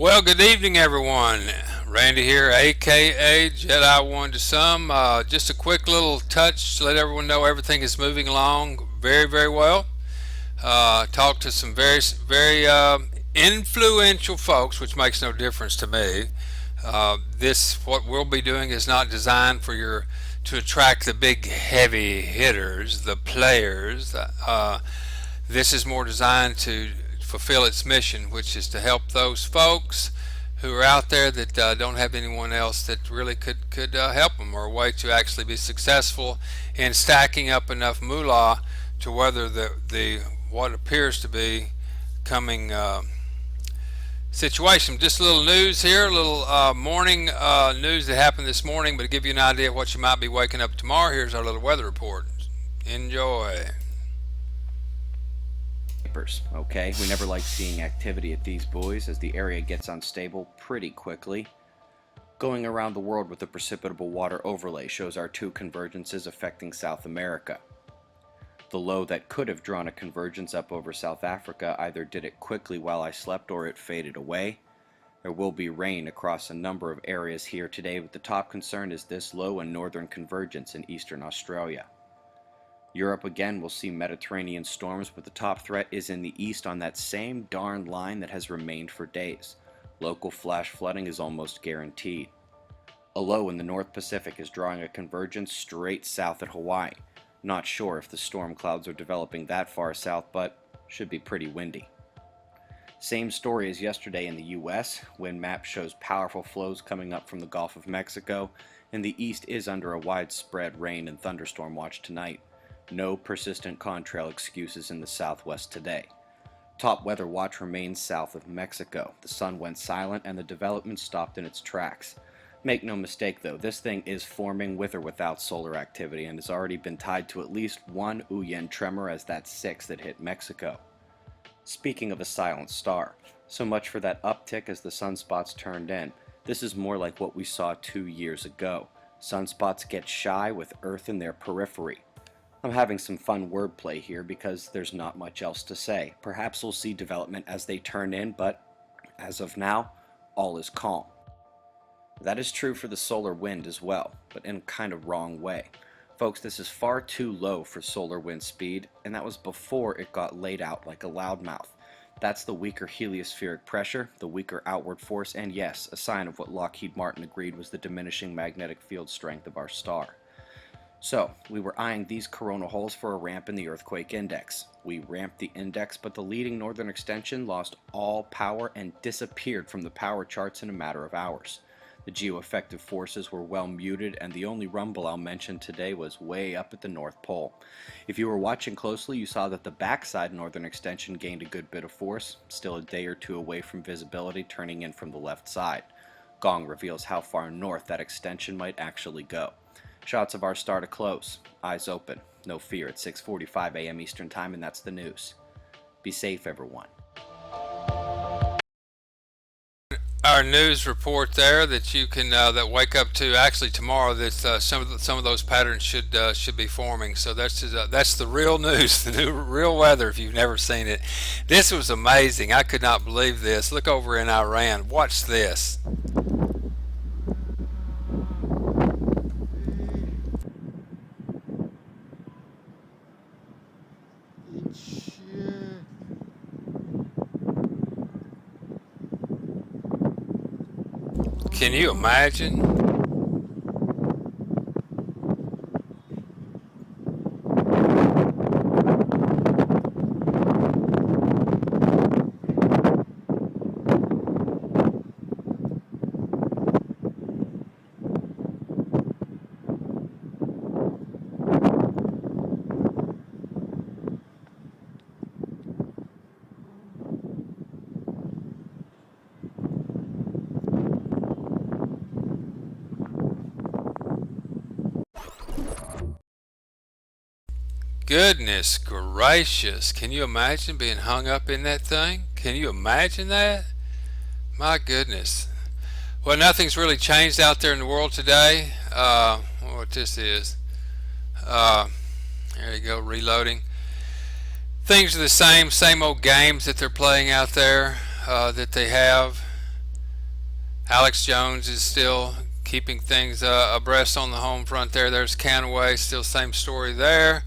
Well, good evening, everyone. Randy here, aka Jedi One to Some. Just a quick little touch to let everyone know everything is moving along very, very well. Talked to some very influential folks, which makes no difference to me. This what we'll be doing is not designed for your to attract the big heavy hitters, the players. This is more designed to fulfill its mission, which is to help those folks who are out there that don't have anyone else that really could help them, or a way to actually be successful in stacking up enough moolah to weather the what appears to be coming situation. Just a little news here, a little morning news that happened this morning, but to give you an idea of what you might be waking up tomorrow, here's our little weather report. Enjoy. Okay, we never like seeing activity at these buoys as the area gets unstable pretty quickly. Going around the world with a precipitable water overlay shows our two convergences affecting South America. The low that could have drawn a convergence up over South Africa either did it quickly while I slept or it faded away. There will be rain across a number of areas here today, but the top concern is this low and northern convergence in eastern Australia. Europe again will see Mediterranean storms, but the top threat is in the east on that same darn line that has remained for days. Local flash flooding is almost guaranteed. A low in the North Pacific is drawing a convergence straight south at Hawaii. Not sure if the storm clouds are developing that far south, but should be pretty windy. Same story as yesterday in the US. Wind map shows powerful flows coming up from the Gulf of Mexico, and the east is under a widespread rain and thunderstorm watch tonight. No persistent contrail excuses in the southwest today. Top weather watch remains south of Mexico. The sun went silent and the development stopped in its tracks. Make no mistake though, this thing is forming with or without solar activity and has already been tied to at least one Uyen tremor, as that 6 that hit Mexico. Speaking of a silent star, so much for that uptick as the sunspots turned in. This is more like what we saw 2 years ago. Sunspots get shy with Earth in their periphery. I'm having some fun wordplay here because there's not much else to say. Perhaps we'll see development as they turn in, but as of now, all is calm. That is true for the solar wind as well, but in a kind of wrong way. Folks, this is far too low for solar wind speed, and that was before it got laid out like a loudmouth. That's the weaker heliospheric pressure, the weaker outward force, and yes, a sign of what Lockheed Martin agreed was the diminishing magnetic field strength of our star. So, we were eyeing these coronal holes for a ramp in the earthquake index. We ramped the index, but the leading northern extension lost all power and disappeared from the power charts in a matter of hours. The geoeffective forces were well muted, and the only rumble I'll mention today was way up at the North Pole. If you were watching closely, you saw that the backside northern extension gained a good bit of force, still a day or two away from visibility, turning in from the left side. Gong reveals how far north that extension might actually go. Shots of our star to close. Eyes open. No fear. It's 6:45 a.m. Eastern Time, and that's the news. Be safe, everyone. Our news report there that you can that wake up to actually tomorrow, that some of those patterns should be forming. So that's the real news, the new real weather. If you've never seen it, this was amazing. I could not believe this. Look over in Iran. Watch this. Can you imagine? Goodness gracious. Can you imagine being hung up in that thing? Can you imagine that? My goodness. Well, nothing's really changed out there in the world today. What this is. Uh, there you go, reloading. Things are the same old games that they're playing out there that they have. Alex Jones is still keeping things abreast on the home front there. There's Canaway, still same story there.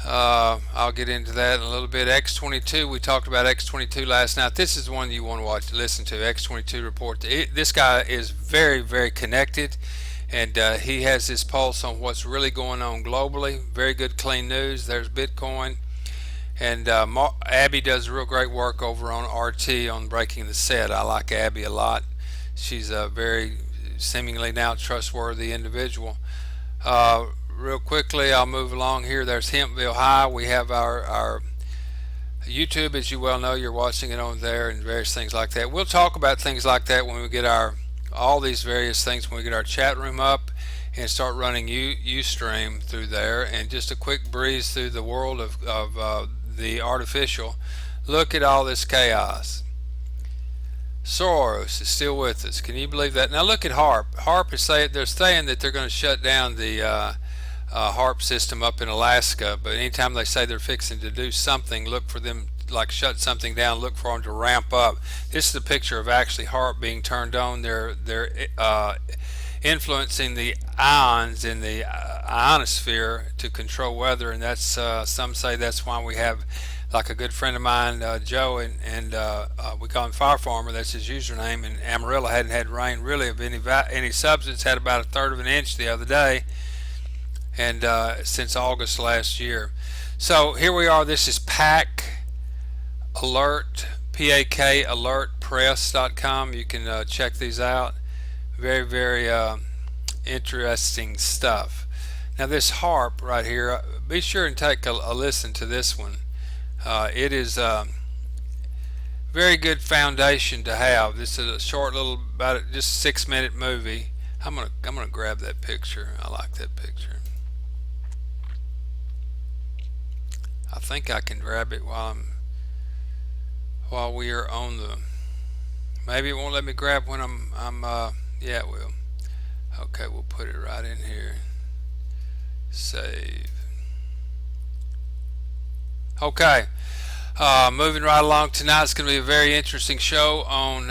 I'll get into that in a little bit. X22, we talked about X22 last night. This is one you want to watch, listen to. X22 report. This guy is very, very connected, and he has his pulse on what's really going on globally. Very good, clean news. There's Bitcoin. And Abby does real great work over on RT on Breaking the Set. I like Abby a lot. She's a very seemingly now trustworthy individual. Real quickly, I'll move along here. There's Hempville High. We have our YouTube, as you well know. You're watching it on there and various things like that. We'll talk about things like that when we get all these various things, when we get our chat room up and start running Ustream through there. And just a quick breeze through the world of the artificial. Look at all this chaos. Soros is still with us. Can you believe that? Now look at HARP. HARP is saying that they're going to shut down the HARP system up in Alaska, but anytime they say they're fixing to do something, look for them, like shut something down, look for them to ramp up. This is a picture of actually HARP being turned on. They're influencing the ions in the ionosphere to control weather, and that's some say that's why we have, like a good friend of mine, Joe, and we call him Fire Farmer, that's his username, and Amarillo hadn't had rain really of any substance, had about a third of an inch the other day, and since August last year. So here we are. This is PAK Alert, PAK Alert Press.com. You can check these out. Very, very interesting stuff. Now this HARP right here, be sure and take a listen to this one. It is a very good foundation to have. This is a short little, about just 6-minute movie. I'm gonna grab that picture. I like that picture. I think I can grab it while we are on the. Maybe it won't let me grab when I'm. Yeah, it will. Okay, we'll put it right in here. Save. Okay. Moving right along, tonight's going to be a very interesting show on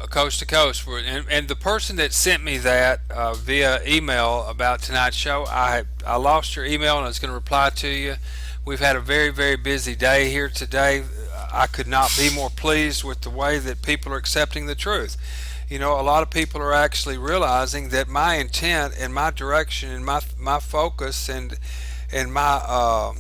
Coast to Coast. And the person that sent me that via email about tonight's show, I lost your email and I was going to reply to you. We've had a very, very busy day here today. I could not be more pleased with the way that people are accepting the truth. You know, a lot of people are actually realizing that my intent and my direction and my focus and my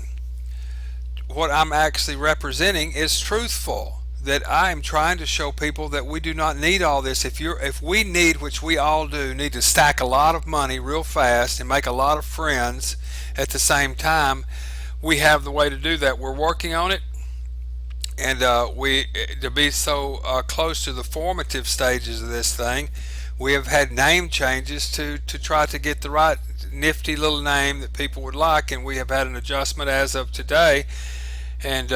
what I'm actually representing is truthful. That I am trying to show people that we do not need all this. If we need, which we all do, need to stack a lot of money real fast and make a lot of friends at the same time, we have the way to do that. We're working on it, and to be so close to the formative stages of this thing, we have had name changes to try to get the right nifty little name that people would like, and we have had an adjustment as of today. And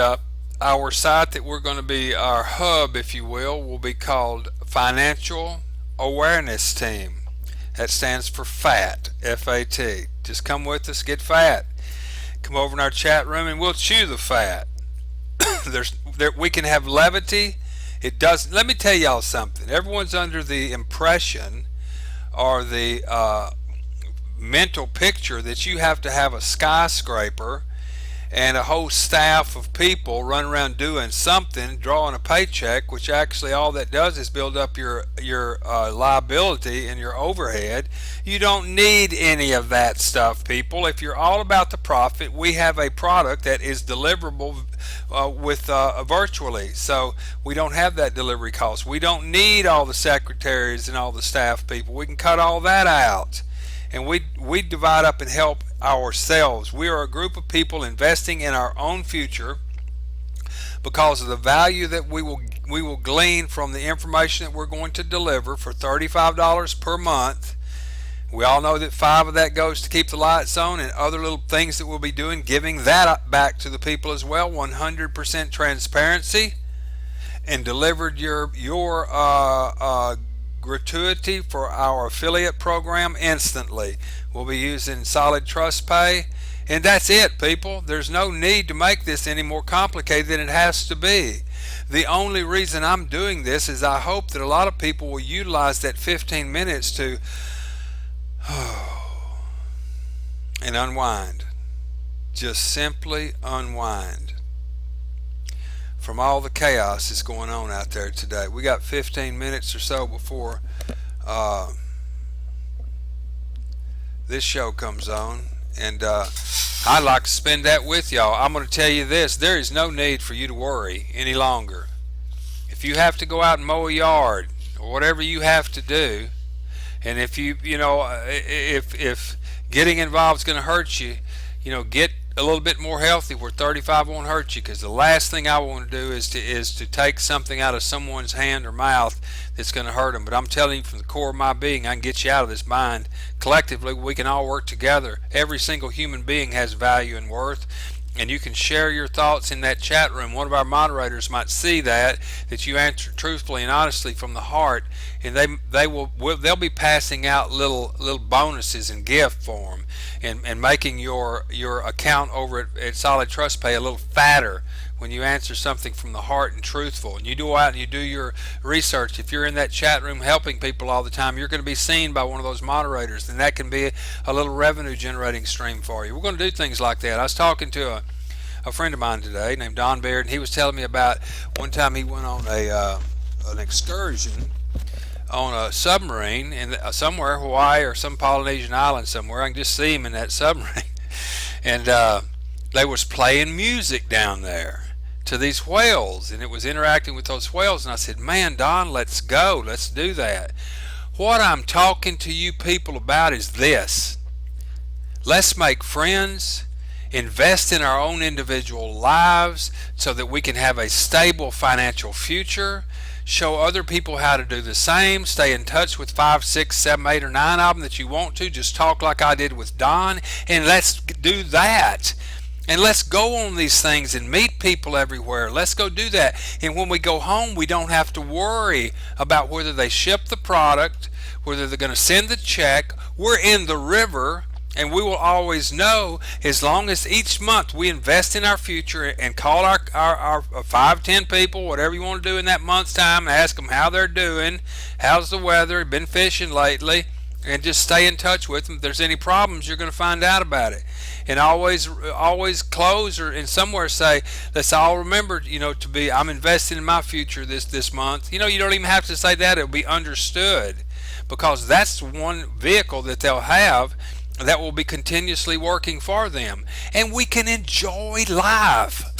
our site that we're going to be our hub, if you will be called Financial Awareness Team. That stands for FAT, F-A-T. Just come with us, get fat. Come over in our chat room and we'll chew the fat. We can have levity. It does. Let me tell y'all something. Everyone's under the impression or the mental picture that you have to have a skyscraper and a whole staff of people run around doing something, drawing a paycheck, which actually all that does is build up your liability and your overhead. You don't need any of that stuff, people. If you're all about the profit, we have a product that is deliverable with virtually, so we don't have that delivery cost. We don't need all the secretaries and all the staff people. We can cut all that out, and we divide up and help ourselves. We are a group of people investing in our own future because of the value that we will glean from the information that we're going to deliver for $35 per month. We all know that $5 of that goes to keep the lights on and other little things that we'll be doing, giving that back to the people as well. 100% transparency, and delivered your gratuity for our affiliate program instantly. We'll be using Solid Trust Pay, and that's it, people. There's no need to make this any more complicated than it has to be. The only reason I'm doing this is I hope that a lot of people will utilize that 15 minutes to and unwind. Just simply unwind from all the chaos that's going on out there today. We got 15 minutes or so before uh, this show comes on, and I'd like to spend that with y'all. I'm going to tell you this: there is no need for you to worry any longer. If you have to go out and mow a yard or whatever you have to do, and if if getting involved is going to hurt you, get a little bit more healthy where 35 won't hurt you, because the last thing I want to do is to take something out of someone's hand or mouth that's going to hurt them. But I'm telling you, from the core of my being, I can get you out of this bind. Collectively, we can all work together. Every single human being has value and worth, and you can share your thoughts in that chat room. One of our moderators might see that you answer truthfully and honestly from the heart, and they'll be passing out little bonuses in gift form, and making your account over at Solid Trust Pay a little fatter when you answer something from the heart and truthful. And you go out and you do your research. If you're in that chat room helping people all the time, you're going to be seen by one of those moderators, and that can be a little revenue generating stream for you. We're going to do things like that. I was talking to a friend of mine today named Don Baird, and he was telling me about one time he went on an excursion on a submarine in somewhere, Hawaii or some Polynesian island somewhere. I can just see him in that submarine. And they was playing music down there to these whales, and it was interacting with those whales. And I said, man, Don, let's go. Let's do that. What I'm talking to you people about is this: let's make friends, invest in our own individual lives so that we can have a stable financial future, show other people how to do the same, stay in touch with 5, 6, 7, 8, or 9 of them that you want to. Just talk like I did with Don, and let's do that. And let's go on these things and meet people everywhere. Let's go do that. And when we go home, we don't have to worry about whether they ship the product, whether they're going to send the check. We're in the river, and we will always know, as long as each month we invest in our future and call our 5, 10 people, whatever you want to do in that month's time, and ask them how they're doing, how's the weather, been fishing lately, and just stay in touch with them. If there's any problems, you're going to find out about it. And always close or in somewhere say, let's all remember, I'm investing in my future this month. You don't even have to say that. It'll be understood, because that's one vehicle that they'll have that will be continuously working for them. And we can enjoy life.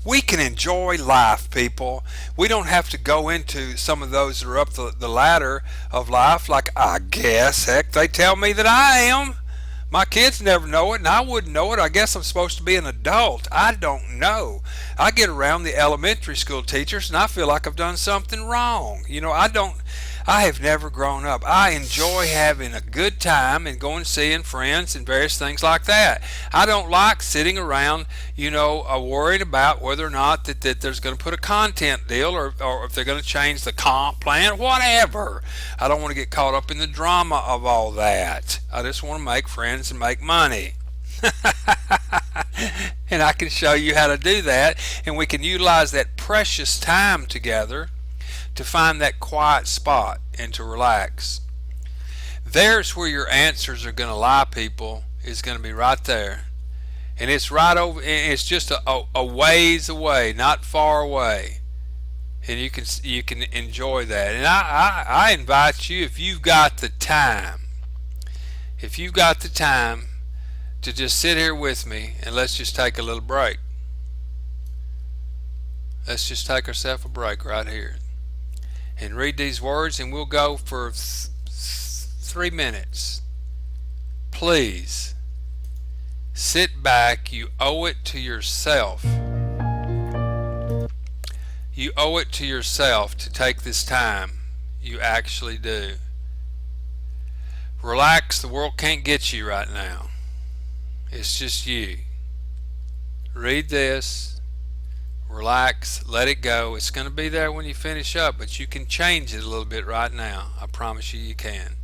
We can enjoy life, people. We don't have to go into some of those that are up the ladder of life like, I guess, heck, they tell me that I am. My kids never know it, and I wouldn't know it. I guess I'm supposed to be an adult. I don't know. I get around the elementary school teachers, and I feel like I've done something wrong. I have never grown up. I enjoy having a good time and going seeing friends and various things like that. I don't like sitting around, worried about whether or not that there's going to put a content deal or if they're going to change the comp plan, whatever. I don't want to get caught up in the drama of all that. I just want to make friends and make money. And I can show you how to do that, and we can utilize that precious time together to find that quiet spot and to relax. There's where your answers are going to lie, people. Is going to be right there, and it's right over. It's just a ways away, not far away, and you can enjoy that. And I invite you, if you've got the time, to just sit here with me and let's just take a little break. Let's just take ourselves a break right here and read these words, and we'll go for 3 minutes. Please sit back. You owe it to yourself. You owe it to yourself to take this time. You actually do. Relax. The world can't get you right now. It's just you. Read this. Relax, let it go. It's going to be there when you finish up, but you can change it a little bit right now. I promise you can.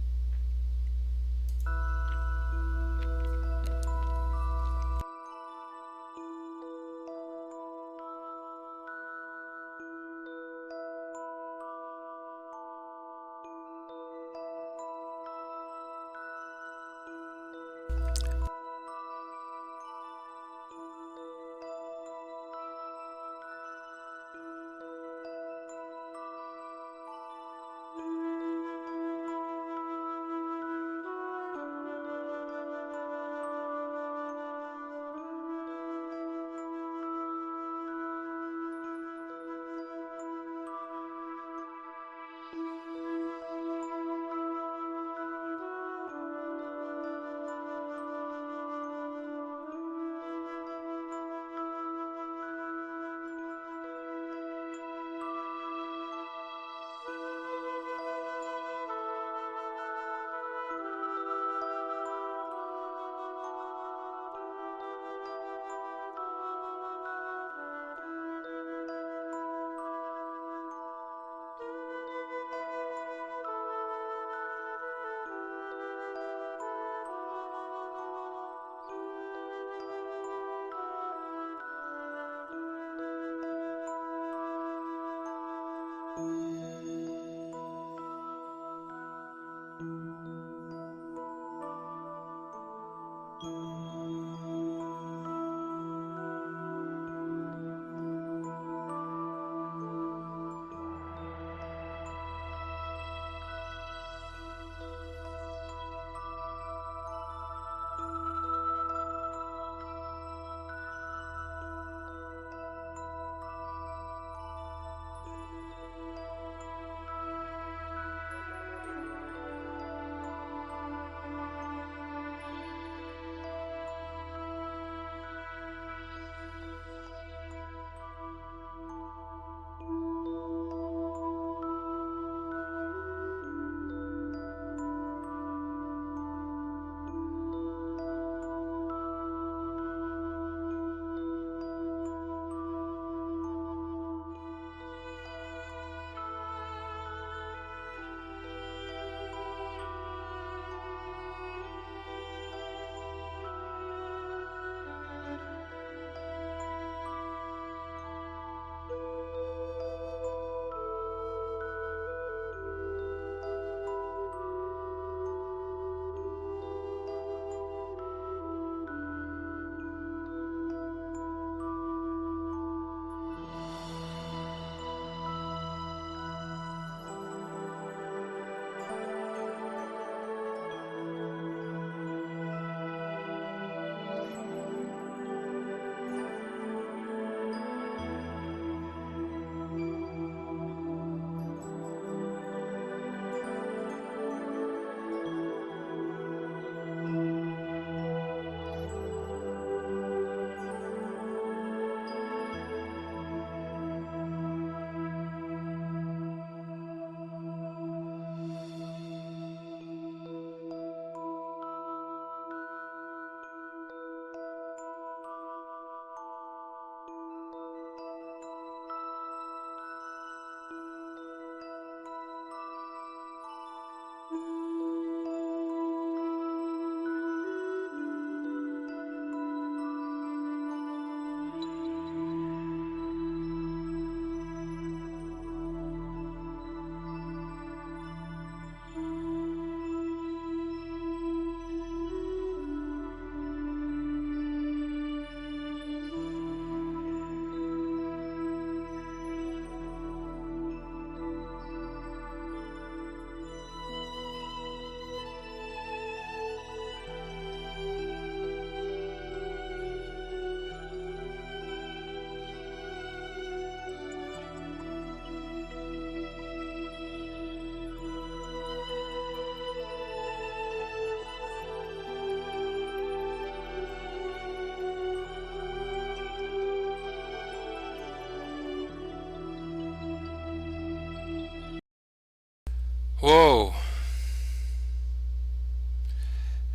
Whoa,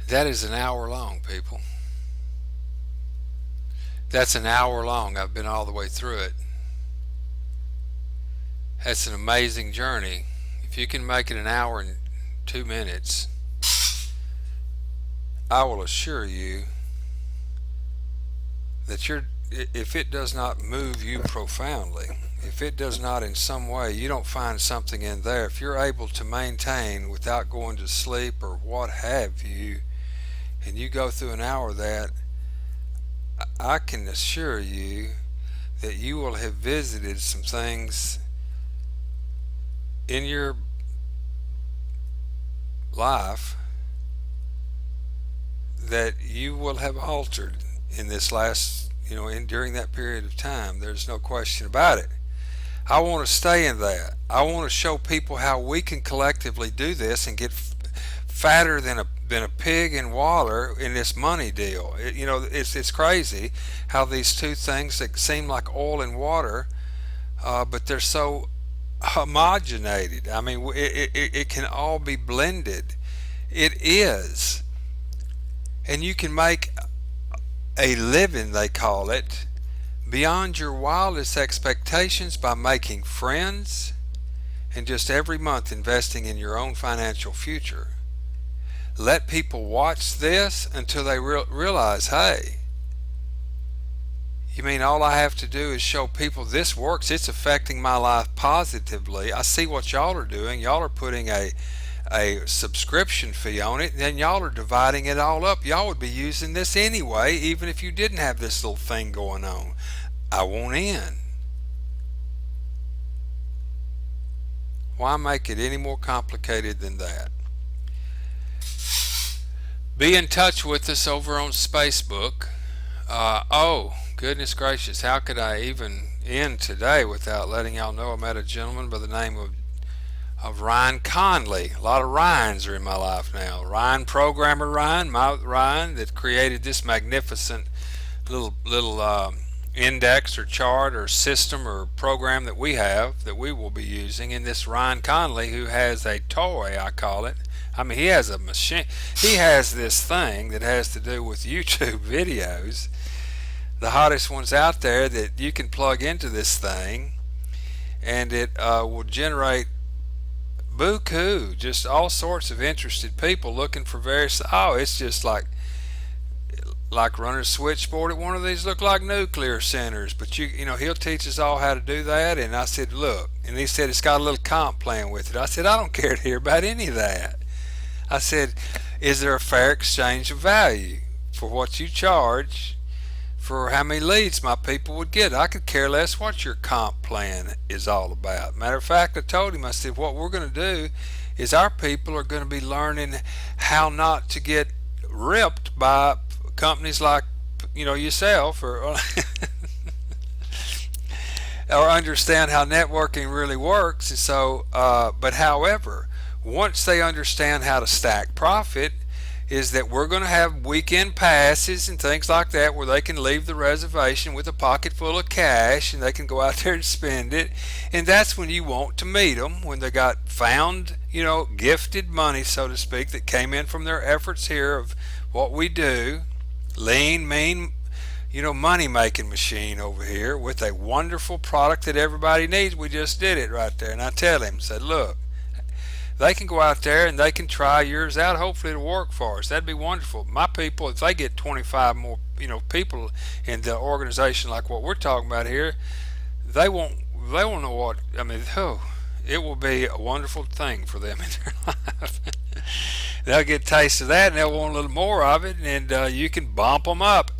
that is an hour long, people. That's an hour long. I've been all the way through it. That's an amazing journey. If you can make it an hour and 2 minutes, I will assure you that if it does not move you profoundly, if it does not in some way, you don't find something in there, if you're able to maintain without going to sleep or what have you, and you go through an hour of that, I can assure you that you will have visited some things in your life that you will have altered in this last, during that period of time. There's no question about it. I want to stay in that. I want to show people how we can collectively do this and get fatter than a pig in water in this money deal. It's crazy how these two things that seem like oil and water, but they're so homogenated. I mean, it can all be blended. It is, and you can make a living, they call it, beyond your wildest expectations by making friends and just every month investing in your own financial future. Let people watch this until they realize, hey, you mean all I have to do is show people this works? It's affecting my life positively. I see what y'all are doing. Y'all are putting a subscription fee on it, and then y'all are dividing it all up. Y'all would be using this anyway, even if you didn't have this little thing going on. I want in. Why make it any more complicated than that? Be in touch with us over on Facebook. Oh, goodness gracious, how could I even end today without letting y'all know I met a gentleman by the name of Ryan Conley. A lot of Ryans are in my life now. Ryan, programmer Ryan, my Ryan, that created this magnificent little index or chart or system or program that we have that we will be using. And this Ryan Conley, who has a toy, I call it. I mean, he has a machine. He has this thing that has to do with YouTube videos, the hottest ones out there, that you can plug into this thing, and it will generate buku, just all sorts of interested people looking for various. Oh, it's just like running a switchboard at one of these look like nuclear centers. But he'll teach us all how to do that. And I said, look, and he said it's got a little comp plan with it. I said, I don't care to hear about any of that. I said, is there a fair exchange of value for what you charge for how many leads my people would get? I could care less what your comp plan is all about. Matter of fact, I told him, I said, what we're going to do is our people are going to be learning how not to get ripped by companies like yourself, or or understand how networking really works. And so but however, once they understand how to stack profit, is that we're going to have weekend passes and things like that where they can leave the reservation with a pocket full of cash and they can go out there and spend it. And that's when you want to meet them, when they got found, gifted money, so to speak, that came in from their efforts here of what we do. Lean, mean, money making machine over here with a wonderful product that everybody needs. We just did it right there. And I tell him, said, look, they can go out there and they can try yours out. Hopefully it'll work for us. That'd be wonderful. My people, if they get 25 more, people in the organization like what we're talking about here, they won't know what, it will be a wonderful thing for them in their life. They'll get a taste of that and they'll want a little more of it, and you can bump them up.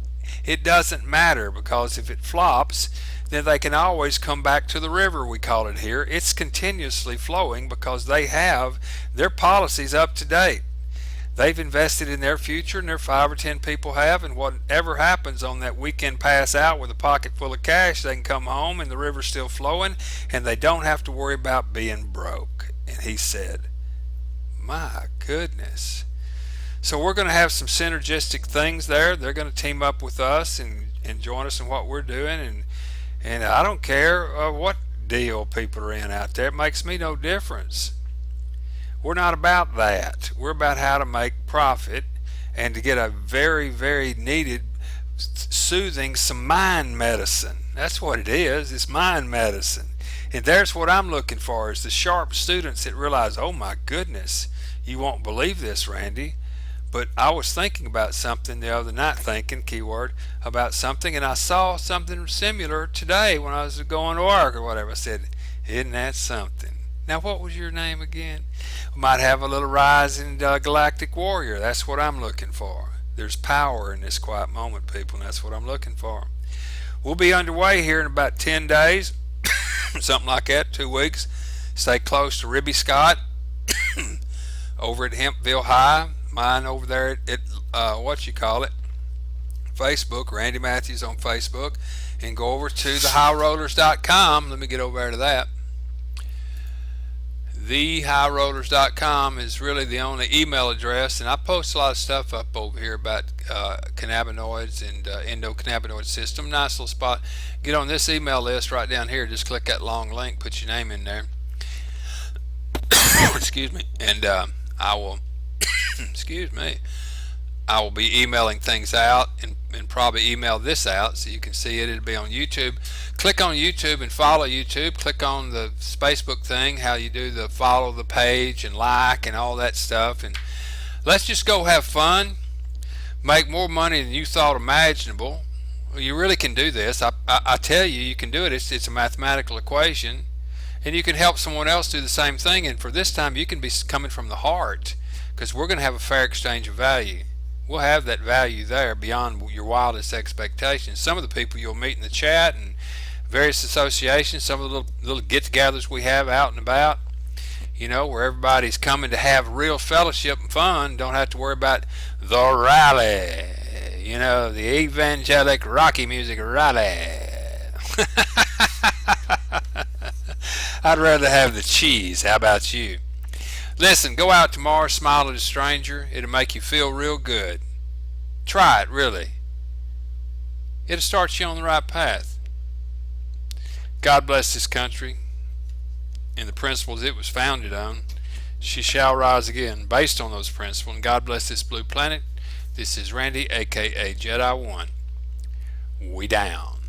It doesn't matter, because if it flops, then they can always come back to the river, we call it here. It's continuously flowing because they have their policies up to date. They've invested in their future, and their 5 or 10 people have, and whatever happens on that weekend pass out with a pocket full of cash, they can come home and the river's still flowing, and they don't have to worry about being broke. And he said, my goodness. So we're going to have some synergistic things there. They're going to team up with us and join us in what we're doing, and I don't care what deal people are in out there. It makes me no difference. We're not about that. We're about how to make profit and to get a very, very needed soothing some mind medicine. That's what it is. It's mind medicine. And there's what I'm looking for is the sharp students that realize, oh my goodness, you won't believe this, Randy. But I was thinking about something the other night, thinking, keyword, about something, and I saw something similar today when I was going to work or whatever. I said, isn't that something? Now, what was your name again? We might have a little rising galactic warrior. That's what I'm looking for. There's power in this quiet moment, people, and that's what I'm looking for. We'll be underway here in about 10 days, something like that, 2 weeks. Stay close to Ribby Scott over at Hempville High. Mine over there at Facebook, Randy Matthews on Facebook, and go over to thehighrollers.com. Let me get over there to that. Thehighrollers.com is really the only email address, and I post a lot of stuff up over here about cannabinoids and endocannabinoid system. Nice little spot. Get on this email list right down here. Just click that long link, put your name in there. Excuse me, and I will excuse me, I will be emailing things out and probably email this out so you can see it. It'll be on YouTube. Click on YouTube and follow YouTube. Click on the Facebook thing, how you do the follow the page and like and all that stuff. And let's just go have fun, make more money than you thought imaginable. You really can do this. I tell you, you can do it. It's a mathematical equation. And you can help someone else do the same thing. And for this time, you can be coming from the heart, because we're going to have a fair exchange of value. We'll have that value there beyond your wildest expectations. Some of the people you'll meet in the chat and various associations, some of the little get-togethers we have out and about, you know, where everybody's coming to have real fellowship and fun, don't have to worry about the rally, you know, the evangelic Rocky music rally. I'd rather have the cheese. How about you? Listen, go out tomorrow, smile at a stranger. It'll make you feel real good. Try it, really. It'll start you on the right path. God bless this country and the principles it was founded on. She shall rise again based on those principles. And God bless this blue planet. This is Randy, a.k.a. Jedi One. We down.